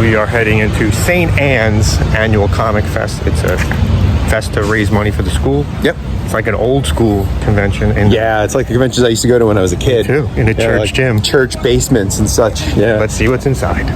We are heading into St. Anne's annual Comic Fest. It's a fest to raise money for the school. Yep. It's like an old school convention. Yeah, it's like the conventions I used to go to when I was a kid. Too, in a church gym. Church basements and such. Yeah. Let's see what's inside.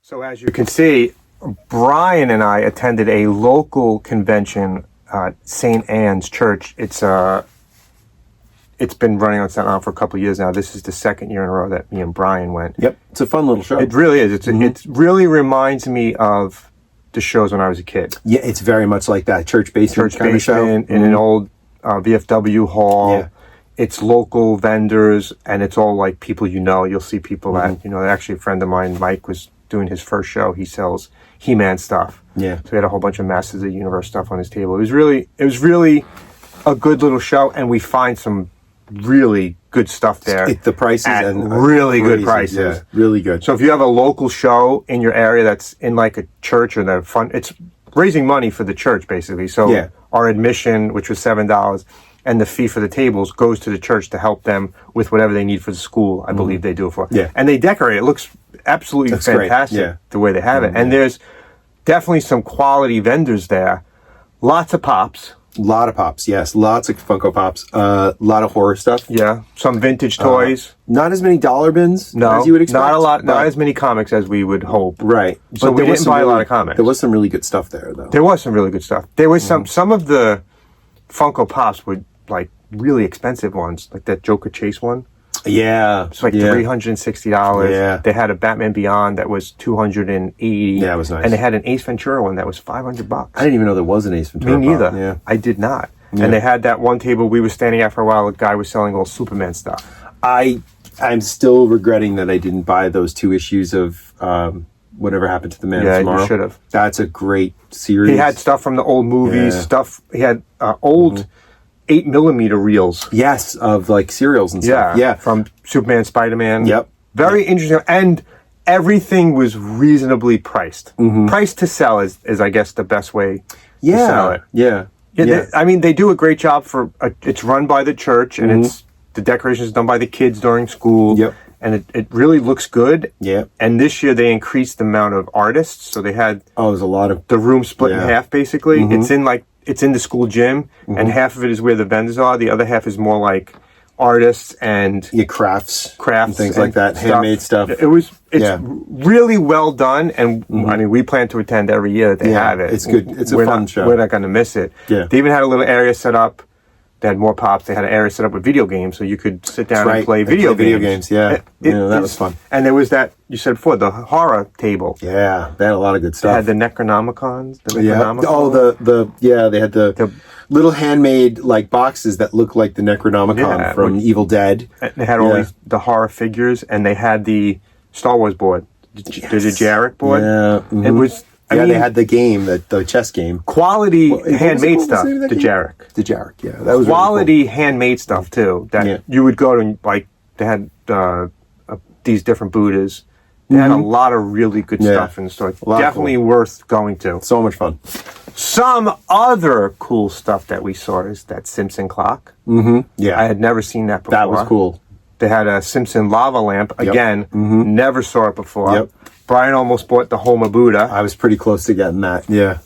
So as you can see, Brian and I attended a local convention at St. Anne's Church. It's been running on Staten Island for a couple of years now. This is the second year in a row that me and Brian went. Yep. It's a fun little show. It really is. It really reminds me of the shows when I was a kid. Yeah, it's very much like that. Church basement kind of show. In an old VFW hall. Yeah. It's local vendors, and it's all like people you know. You'll see people that, actually a friend of mine, Mike, was doing his first show. He sells He-Man stuff. Yeah. So he had a whole bunch of Masters of the Universe stuff on his table. It was really a good little show, and we find some really good stuff there. The prices at and really crazy, good prices. Yeah, really good. So if you have a local show in your area that's in like a church or the fun, it's raising money for the church basically. So our admission, which was $7, and the fee for the tables goes to the church to help them with whatever they need for the school. I believe they do it for. Yeah. And they decorate it. It looks absolutely fantastic the way they have it. And there's definitely some quality vendors there. Lots of pops. A lot of pops, yes. Lots of Funko Pops. A lot of horror stuff. Yeah. Some vintage toys. Not as many dollar bins No, as you would expect. not a lot. Not as many comics as we would hope. Right. So we didn't buy a lot of comics. There was some really good stuff there, though. There was some really good stuff. There was some of the Funko Pops were like really expensive ones, like that Joker Chase one. Yeah. It's like $360. Yeah. They had a Batman Beyond that was $280. Yeah, it was nice. And they had an Ace Ventura one that was $500. I didn't even know there was an Ace Ventura. Me neither. Pop. Yeah. I did not. Yeah. And they had that one table we were standing at for a while. A guy was selling all Superman stuff. I'm still regretting that I didn't buy those 2 issues of Whatever Happened to the Man of Tomorrow. You should have. That's a great series. He had stuff from the old movies, stuff. He had old 8mm reels. Yes, of like serials and stuff. Yeah. From Superman, Spider-Man. Yep. Very interesting. And everything was reasonably priced. Priced to sell is I guess, the best way to sell it. Yeah. They do a great job for, it's run by the church, and the decorations done by the kids during school. Yep. And it really looks good. Yeah. And this year they increased the amount of artists. So they had there's a lot of the room split in half, basically. It's in like it's in the school gym, and half of it is where the vendors are. The other half is more like artists and crafts and things like that, handmade stuff. It's really well done, and I mean, we plan to attend every year that they have it. It's good. It's a fun show. We're not going to miss it. Yeah. They even had a little area set up. They had more pops. They had an area set up with video games, so you could sit down and play video games. Yeah, that was fun. And there was that you said before, the horror table. Yeah, they had a lot of good They stuff. had the Necronomicons. Yeah. Oh, they had the little handmade like boxes that look like the Necronomicon from Evil Dead. And they had all these the horror figures, and they had the Star Wars board, the Jarek board. Yeah, it was. I mean, they had the game, the chess game. Quality handmade stuff. The Jarek. The Jarek, yeah. That was quality really cool. handmade stuff too. That you would go to, like, they had these different Buddhas. They had a lot of really good stuff in the store. Definitely worth going to. So much fun. Some other cool stuff that we saw is that Simpson clock. Yeah. I had never seen that before. That was cool. They had a Simpson lava lamp. Again, never saw it before. Yep. Brian almost bought the Homa Buddha. I was pretty close to getting that. Yeah.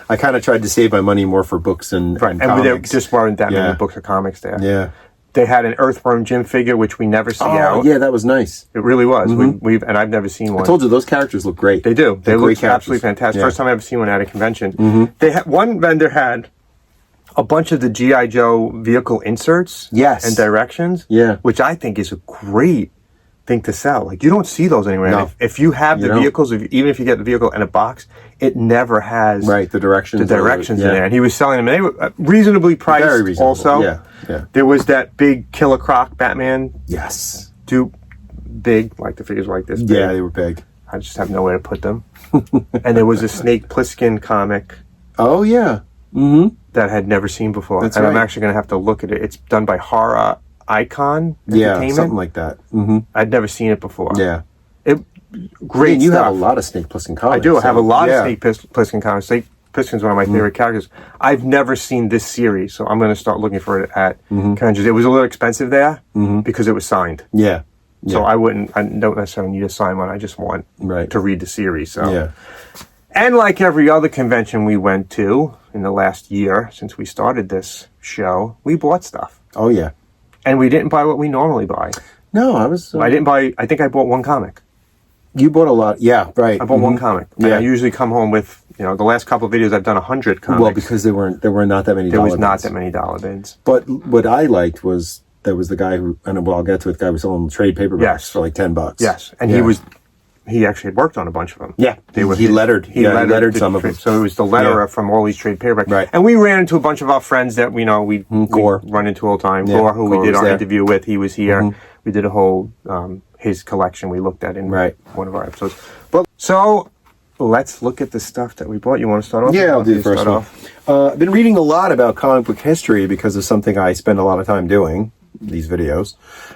I kind of tried to save my money more for books and and comics. there just weren't that many books or comics there. Yeah. They had an Earthworm Jim figure, which we never see out. Yeah, that was nice. It really was. We've and I've never seen one. I told you, those characters look great. They do. They look absolutely fantastic. Yeah. First time I ever seen one at a convention. They had one vendor had a bunch of the G.I. Joe vehicle inserts and directions, which I think is a great thing to sell. Like, you don't see those anywhere. No. If you have the vehicles, even if you get the vehicle in a box, it never has the directions in there. And he was selling them, and they were reasonably priced. Very reasonable. Also, yeah. There was that big Killer Croc Batman. Yes. Big, like the figures were like this big. Yeah, they were big. I just have nowhere to put them. And there was a Snake Plissken comic. Oh, yeah. That I had never seen before. That's and right. I'm actually going to have to look at it. It's done by Horror Icon Entertainment. Something like that. I'd never seen it before. Yeah. Great you stuff. have a lot of Snake Plissken comics. I do. I have a lot of Snake Plissken comics. Snake Plissken's one of my favorite characters. I've never seen this series, so I'm going to start looking for it at conventions. It was a little expensive there because it was signed. Yeah. So I don't necessarily need a signed one. I just want to read the series. So. And like every other convention we went to in the last year since we started this show, we bought stuff. Oh, yeah. And we didn't buy what we normally buy. No, I was... I didn't buy... I think I bought one comic. You bought a lot. Yeah, right. I bought one comic. Yeah. And I usually come home with, the last couple of videos I've done 100 comics. Well, because there were not that many There dollar was not bins. that many dollar bins. But what I liked was there was the guy who, and I'll get to it, the guy who was selling trade paperbacks for like $10. Yes. And he actually had worked on a bunch of them. Yeah. He lettered. He lettered some of them. So it was the letterer from all these trade paperbacks. Right. And we ran into a bunch of our friends that we Gore. run into all the time. Yeah, Gore, who Gore we did was our there. interview with, he was here. We did a whole his collection we looked at in one of our episodes. But so let's look at the stuff that we bought. You want to start off? Yeah, I'll do the first one. I've been reading a lot about comic book history because of something I spend a lot of time doing, these videos.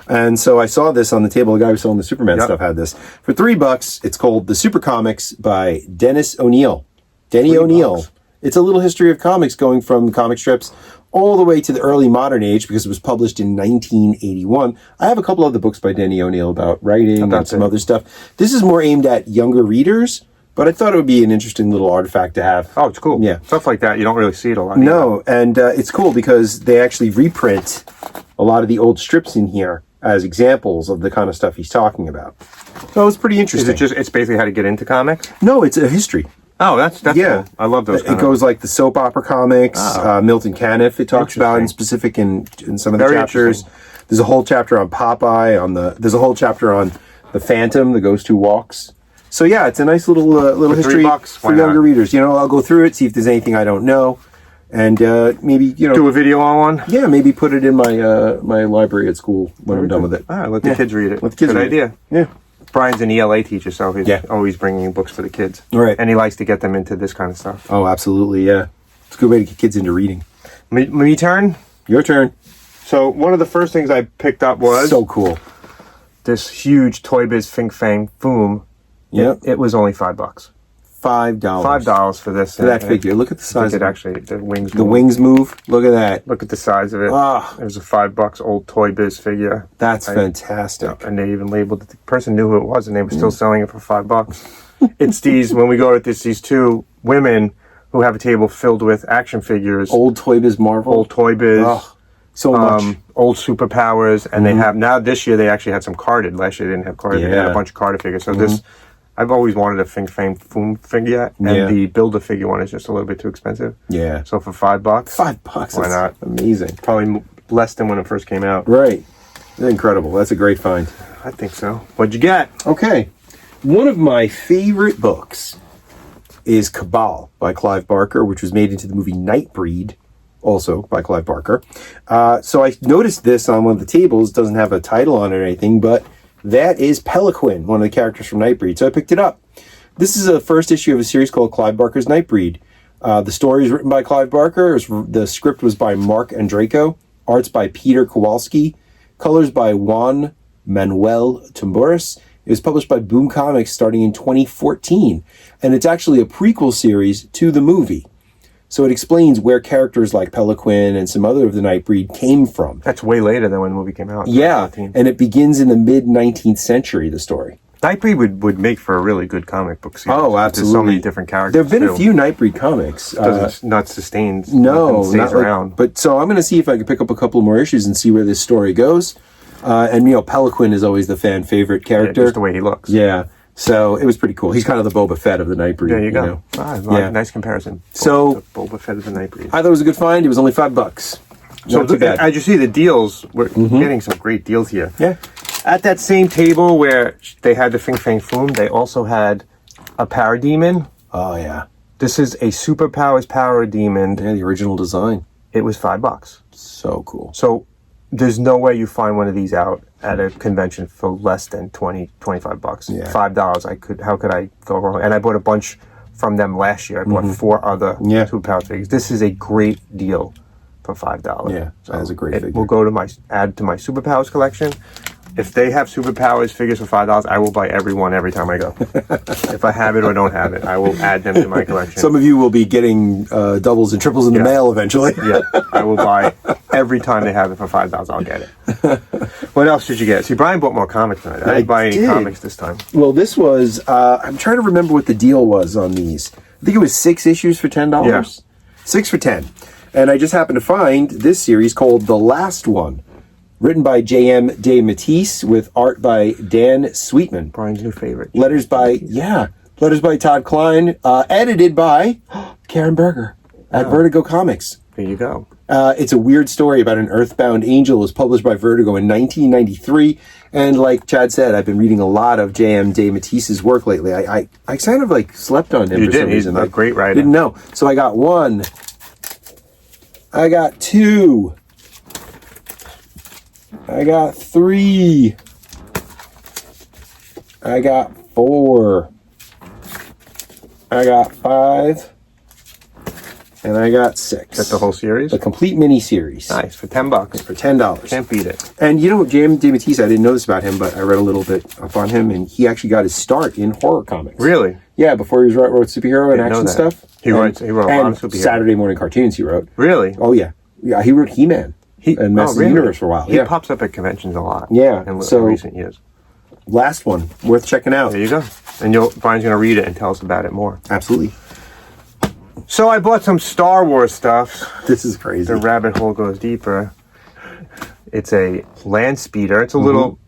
And so I saw this on the table. The guy who was selling the Superman stuff had this. For $3, it's called The Super Comics by Dennis O'Neil. Denny O'Neil. It's a little history of comics going from comic strips all the way to the early modern age because it was published in 1981. I have a couple other books by Denny O'Neil about writing and some other stuff. This is more aimed at younger readers, but I thought it would be an interesting little artifact to have. Oh, it's cool. Yeah. Stuff like that, you don't really see it a lot. No, and it's cool because they actually reprint a lot of the old strips in here as examples of the kind of stuff he's talking about. So it's pretty interesting. It's basically how to get into comics? No, it's a history. Oh, that's cool. I love those. It goes like the soap opera comics, Milton Caniff. It talks about in specific in some of the chapters. There's a whole chapter on Popeye. There's a whole chapter on the Phantom, the Ghost Who Walks. So yeah, it's a nice little history for younger readers. I'll go through it, see if there's anything I don't know, and maybe do a video on one. Yeah, maybe put it in my my library at school when I'm done with it. Let the kids read it. Let the kids read idea. It. Yeah. Brian's an ELA teacher, so he's always bringing books for the kids. Right. And he likes to get them into this kind of stuff. Oh, absolutely, yeah. It's a good way to get kids into reading. Me turn? Your turn. So one of the first things I picked up was... So cool. This huge Toy Biz Fing Fang Foom. Yep. It was only $5. $5. $5 for this. For that figure. Look at the size of it. Actually, the wings move. The wings move. Look at that. Look at the size of it. Ah. It was a $5 old Toy Biz figure. That's fantastic. And they even labeled it. The person knew who it was, and they were still selling it for $5. It's these, when we go to these two women who have a table filled with action figures, Old Toy Biz Marvel. old Toy Biz, Oh, so much. old Superpowers, and they have now this year they actually had some carded. Last year they didn't have carded. They had Yeah. a bunch of carded figures. So this, I've always wanted a Fing Fang Foom figure, and Yeah. the Build-A-Figure one is just a little bit too expensive. Yeah. So for $5, $5. Why That's not? amazing. Probably less than when it first came out. Right. Incredible. That's a great find. I think so. What'd you get? Okay. One of my favorite books is Cabal by Clive Barker, which was made into the movie Nightbreed, also by Clive Barker. So I noticed this on one of the tables. Doesn't have a title on it or anything, but that is Peliquin, one of the characters from Nightbreed. So I picked it up. This is the first issue of a series called Clive Barker's Nightbreed. The story is written by Clive Barker. The script was by Mark Andreyko. Arts by Peter Kowalski. Colors by Juan Manuel Tamburis. It was published by Boom Comics starting in 2014. And it's actually a prequel series to the movie. So it explains where characters like Peliquin and some other of the Nightbreed came from. That's way later than when the movie came out. Yeah, 2014. and it begins in the mid-19th century, the story. Nightbreed would make for a really good comic book series. Oh, There's so absolutely. many different characters. There have been too. a few Nightbreed comics. Doesn't not sustain. No, nothing stays not like, around. but so I'm going to see if I can pick up a couple more issues and see where this story goes. And Peliquin is always the fan favorite Yeah, character. just the way he looks. Yeah, so it was pretty cool. He's kind of the Boba Fett of the Nightbreed. There you go. know. Yeah. Nice comparison. So- The Boba Fett of the Nightbreed. I thought it was a good find. It was only $5. So Not too bad. as you see, the deals, we're getting some great deals here. Yeah. At that same table where they had the Fing Fang Foom, they also had a Parademon. Oh yeah, This is a Superpowers Parademon. yeah. The original design. It was $5. So cool. So there's no way you find one of these out at a convention for less than $25. Yeah. $5. How could I go wrong? And I bought a bunch from them last year. I bought 4 other Yeah. Superpowers figures. This is a great deal for $5. Yeah, that is a great it figure. will go to add to my Superpowers collection. If they have Superpowers figures for $5, I will buy every one every time I go. If I have it or don't have it, I will add them to my collection. Some of you will be getting doubles and triples in the Yeah. mail eventually. Yeah, I will buy every time they have it for $5. I'll get it. What else did you get? See, Brian bought more comics than I did. I didn't buy any did. comics this time. Well, this was, I'm trying to remember what the deal was on these. I think it was 6 issues for $10. Yeah. 6 for 10. And I just happened to find this series called The Last One, written by J.M. De Matisse with art by Dan Sweetman. Brian's new favorite. Letters by Todd Klein, edited by Karen Berger at Vertigo Comics. There you go. It's a weird story about an earthbound angel. It was published by Vertigo in 1993. And like Chad said, I've been reading a lot of J.M. De Matisse's work lately. I kind of like slept on him You for did. some He's reason. a I great writer. Didn't know. So I got 1. I got 2. I got 3. I got 4. I got 5. And I got 6. That's the whole series. The complete mini series. Nice for $10. For $10. Can't beat it. And J.M. De Matisse, I didn't know this about him, but I read a little bit up on him, and he actually got his start in horror comics. Really? Yeah, before he wrote superhero and Didn't know action that. stuff. He wrote a lot and of superhero. Saturday morning cartoons he wrote. Really? Oh, yeah. Yeah, he wrote He-Man and Masters of the Universe for a while. He Yeah. pops up at conventions a lot. Yeah, In so- recent years. Last one. Worth checking out. There you go. And Brian's going to read it and tell us about it more. Absolutely. So I bought some Star Wars stuff. This is crazy. The rabbit hole goes deeper. It's a land speeder. It's a little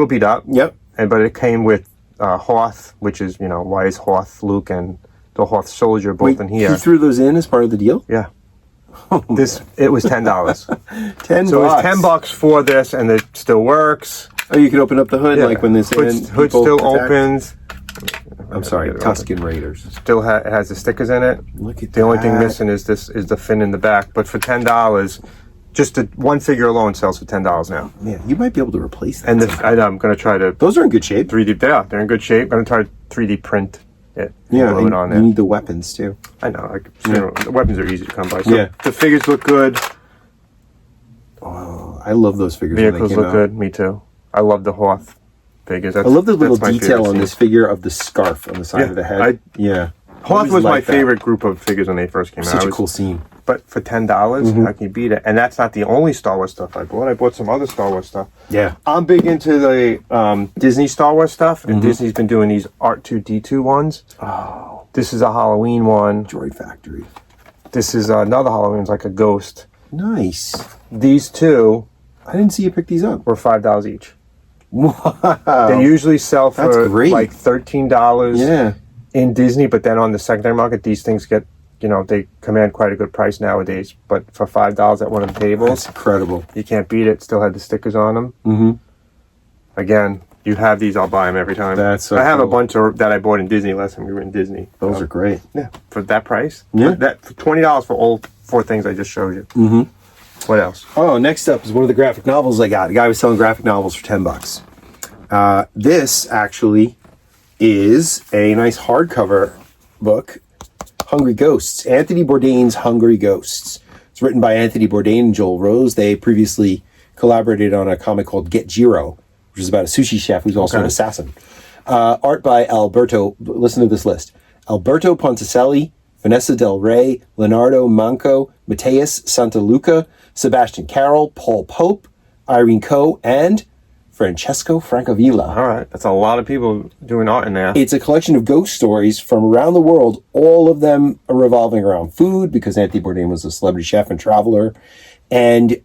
beat up. Yep. But it came with Hoth, which is why is Hoth Luke and the Hoth soldier both in here? He threw those in as part of the deal? Yeah. It was $10. $10. So it was $10 for this, and it still works. Oh, you can open up the hood like when this hood still opens. I'm sorry, Get it Tusken Raiders. Still it has the stickers in it. Look at The only thing that. missing is the fin in the back. But for $10, just the one figure alone sells for $10 now. Yeah, you might be able to replace that. And I'm going to try to Those are in good shape. 3D. They're in good shape. I'm going to try to 3D print it. Yeah, glue it on you there. need the weapons too. I know. The weapons are easy to come by. So Yeah. the figures look good. Oh, I love those figures. when they Vehicles came look out. good. Me too. I love the Hoth figures. I love the little that's my detail favorite on this scene. figure of the scarf on the side Yeah, of the head. Yeah. Hoth Always was my liked that. favorite group of figures when they first came out. Such I a was cool scene. but for $10, how can you beat it? And that's not the only Star Wars stuff I bought. I bought some other Star Wars stuff. Yeah. I'm big into the Disney Star Wars stuff, and Disney's been doing these R2-D2 ones. Oh, This is a Halloween one. Droid Factory. This is another Halloween. It's like a ghost. Nice. These two I didn't see you pick these up. were $5 each. Wow. They usually sell That's for great. like $13 Yeah. in Disney, but then on the secondary market, these things get, they command quite a good price nowadays. But for $5 at one of the tables, That's incredible. you can't beat it. Still had the stickers on them. Mm-hmm. Again, you have these, I'll buy them every time. That's so I have a cool. bunch that I bought in Disney last time we were in Disney. Those are great. Yeah, for that price. Yeah. For $20 for all 4 things I just showed you. Mm-hmm. What else? Oh, next up is one of the graphic novels I got. The guy was selling graphic novels for $10. This actually is a nice hardcover book, Hungry Ghosts. Anthony Bourdain's Hungry Ghosts. It's written by Anthony Bourdain and Joel Rose. They previously collaborated on a comic called Get Jiro, which is about a sushi chef who's also an assassin. Art by Alberto, listen to this list. Alberto Ponticelli, Vanessa Del Rey, Leonardo Manco, Mateus Santaluca, Sebastian Carroll, Paul Pope, Irene Coe, and Francesco Francavilla. All right, that's a lot of people doing art in there. It's a collection of ghost stories from around the world. All of them are revolving around food because Anthony Bourdain was a celebrity chef and traveler. And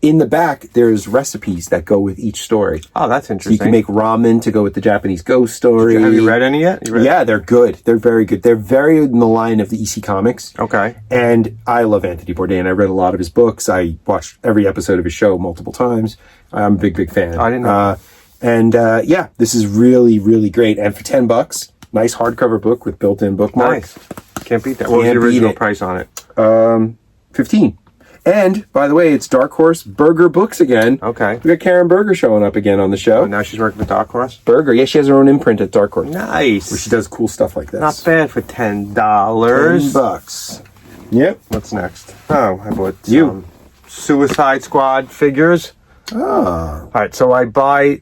in the back, there's recipes that go with each story. Oh, that's So you interesting. can make ramen to go with the Japanese ghost story. Have you read any yet? Yeah, they're good. They're very good. They're very in the line of the EC Comics. Okay. And I love Anthony Bourdain. I read a lot of his books. I watched every episode of his show multiple times. I'm a big, big fan. I didn't know. Yeah, this is really, really great. And for $10, nice hardcover book with built-in bookmarks. Nice. Can't beat that. What was the Can't beat original it. price on it? $15. And, by the way, it's Dark Horse Burger Books again. Okay. We got Karen Berger showing up again on the show. Oh, now she's working with Dark Horse? Berger, yeah, she has her own imprint at Dark Horse. Nice. Where she does cool stuff like this. Not bad for $10. $10. Yep. What's next? Oh, I bought You. Suicide Squad figures. Ah. All right, so I buy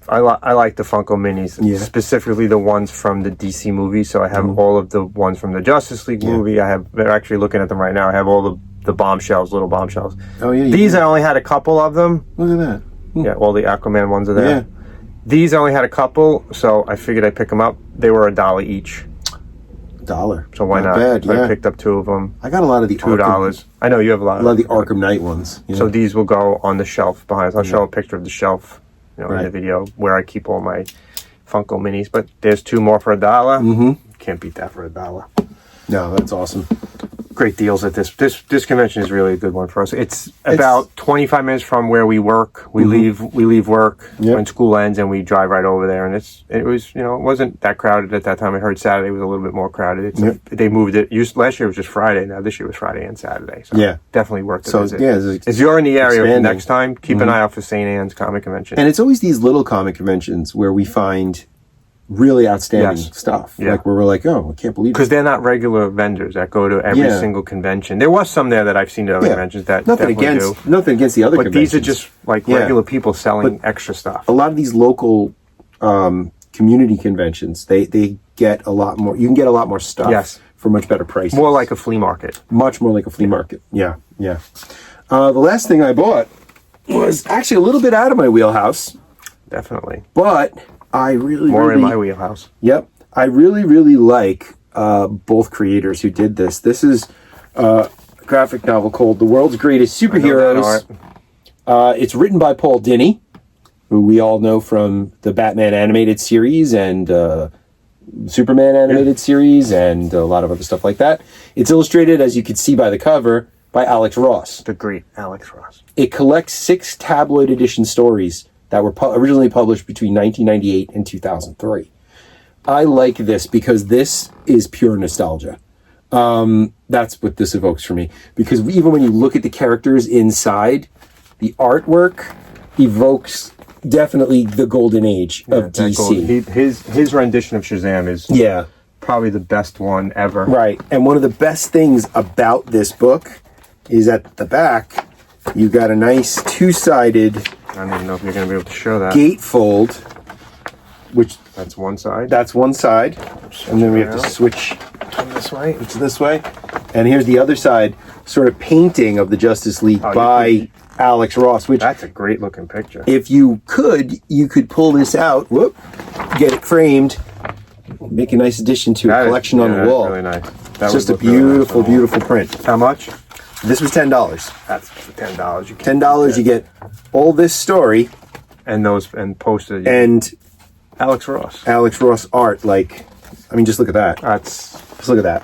I like the Funko Minis, Yeah. specifically the ones from the DC movie. So I have all of the ones from the Justice League movie. They're actually looking at them right now. I have all the bombshells, little bombshells. Oh, yeah. These I only had a couple of them. Look at that. Yeah, all the Aquaman ones are there. Yeah. These I only had a couple, so I figured I'd pick them up. They were $1 each, $1. so why not? Bad, So yeah. I picked up 2 of them, I got a lot of the $2. I know you have a lot. I love the Arkham Knight ones. So these will go on the shelf behind us. I'll show a picture of the shelf, in Right. the video where I keep all my Funko Minis. But there's 2 more for $1. Mm-hmm. Can't beat that for $1. No, that's awesome. Great deals at this convention is really a good one for us. It's about 25 minutes from where we work. We leave work Yep. when school ends, and we drive right over there. And it was it wasn't that crowded at that time. I heard Saturday was a little bit more crowded. They moved it. Last year it was just Friday. Now this year was Friday and Saturday. So Yeah. definitely worth it. So, yeah, if you're in the area expanding. next time, keep an eye out for St. Anne's Comic Convention. And it's always these little comic conventions where we find really outstanding Yes. stuff. Yeah. Like where we're like, oh, I can't believe Because it. they're not regular vendors that go to every Yeah. single convention. There was some there that I've seen at other conventions that nothing definitely against do. nothing against the other But conventions. these are just like Yeah. regular people selling extra stuff. a lot of these local community conventions. They get a lot more. You can get a lot more stuff. Yes. For much better prices. More like a flea market. Much more like a flea market. Yeah, yeah. The last thing I bought was actually a little bit out of my wheelhouse, Definitely. but I really More in my wheelhouse. Yep. I really, really like both creators who did this. This is a graphic novel called The World's Greatest I know that Superheroes. art. It's written by Paul Dini, who we all know from the Batman animated series and Superman animated series and a lot of other stuff like that. It's illustrated, as you can see by the cover, by Alex Ross. The great Alex Ross. It collects 6 tabloid edition stories that were originally published between 1998 and 2003. I like this because this is pure nostalgia. That's what this evokes for me. Because even when you look at the characters inside, the artwork evokes definitely the golden age of That DC. gold- his rendition of Shazam is Yeah, probably the best one ever. right. And one of the best things about this book is at the back, you got a nice 2-sided I don't even know if you're going to be able to show that. gatefold, which That's one side. that's one side, and then we have to switch Turn this way. it's this way, and here's the other side, sort of painting of the Justice League by Alex Ross, which that's a great looking picture. if you could pull this out, get it framed, make a nice addition to a collection on the wall. Really nice. It's just a beautiful, beautiful print. How much? This was $10. That's $10. $10, you get all this story and those and posted and Alex Ross. Alex Ross art. Like, I mean, just look at that. Just look at that.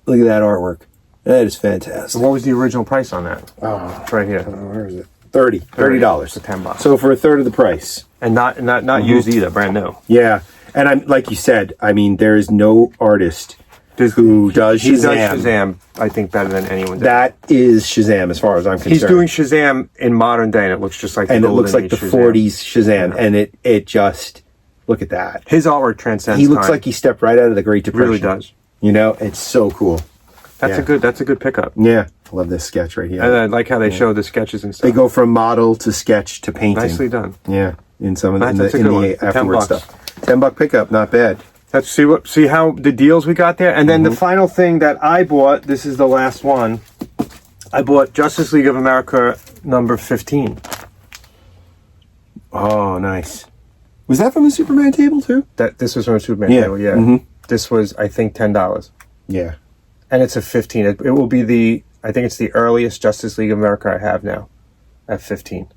Look at that artwork. That is fantastic. What was the original price on that? Oh, it's right here. Where is it? $30. For $10. So for a third of the price, and not used either, brand new. Yeah, and I'm like you said. I mean, there is no artist who does Shazam. He does Shazam, I think, better than anyone does. That is Shazam, as far as I'm concerned. He's doing Shazam in modern day, and it looks just like and it looks like the Shazam. 40s Shazam, and it just look at that. His artwork transcends. He looks like he stepped right out of the Great Depression. Really does. You know, it's so cool. That's a good pickup. Yeah, I love this sketch right here. And I like how they show the sketches and stuff. They go from model to sketch to painting. Nicely done. Yeah, in some of That's in the afterward stuff. $10 pickup, not bad. Let's see how the deals we got there. And then the final thing that I bought, this is the last one. I bought Justice League of America number 15. Oh, nice. Was that from the Superman table too? This was from a Superman table, yeah. Mm-hmm. This was, I think, $10. Yeah. And it's a 15. It will be I think it's the earliest Justice League of America I have now at 15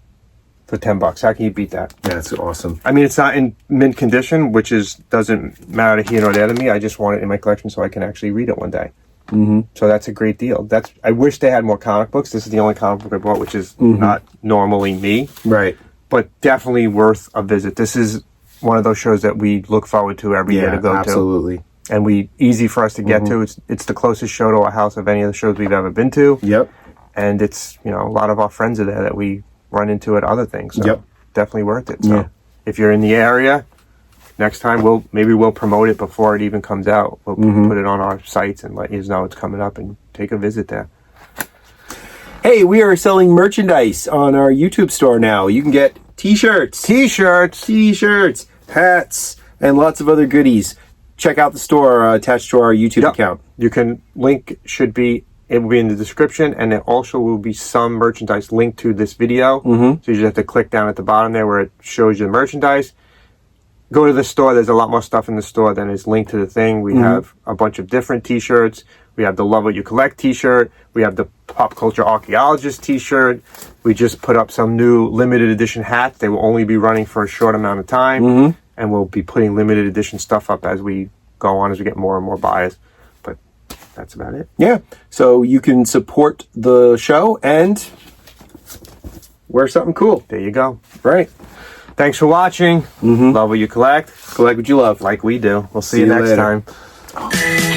for $10. How can you beat that? Yeah, that's awesome. I mean, it's not in mint condition, which doesn't matter here nor there to me. I just want it in my collection so I can actually read it one day. Mm-hmm. So that's a great deal. I wish they had more comic books. This is the only comic book I bought, which is not normally me. Right. But definitely worth a visit. This is one of those shows that we look forward to every year to go absolutely. to. And easy for us to get to. It's the closest show to our house of any of the shows we've ever been to. Yep. And it's, a lot of our friends are there that we run into at other things. So definitely worth it. So if you're in the area, next time we'll promote it before it even comes out. We'll put it on our sites and let you know it's coming up and take a visit there. Hey, we are selling merchandise on our YouTube store now. You can get t-shirts, hats, and lots of other goodies. Check out the store attached to our YouTube account. You can link it will be in the description, and there also will be some merchandise linked to this video. So you just have to click down at the bottom there where it shows you the merchandise. Go to the store. There's a lot more stuff in the store than is linked to the thing. We have a bunch of different t-shirts. We have the Love What You Collect t-shirt. We have the Pop Culture Archaeologist t-shirt. We just put up some new limited edition hats. They will only be running for a short amount of time. And we'll be putting limited edition stuff up as we go on, as we get more and more buyers. But that's about it. Yeah. So you can support the show and wear something cool. There you go. Right. Thanks for watching. Love what you collect. Collect what you love. Like we do. We'll see you next later. time.